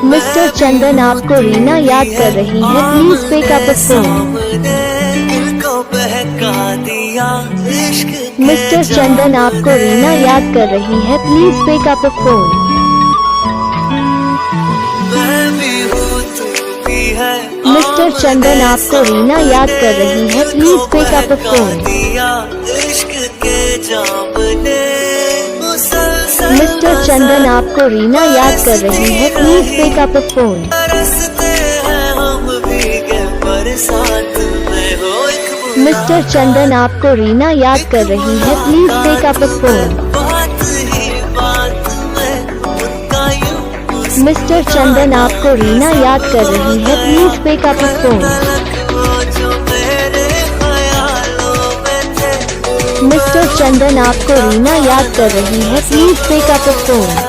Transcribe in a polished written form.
Mister Chandan आपको रीना याद कर रही है, please pick up the phone. Mister Chandan आपको रीना याद कर रही है, please pick up the phone. Mister Chandan आपको रीना याद कर रही है, please pick up the phone. Mister Chandan आपको रीना याद कर रही है, please pick up the phone. Mister Chandan आपको रीना याद कर रही है, please pick up the phone. Mister Chandan आपको रीना याद कर रही है, please pick up the phone. Mister Chandan आपको रीना याद कर रही है, please pick up the phone.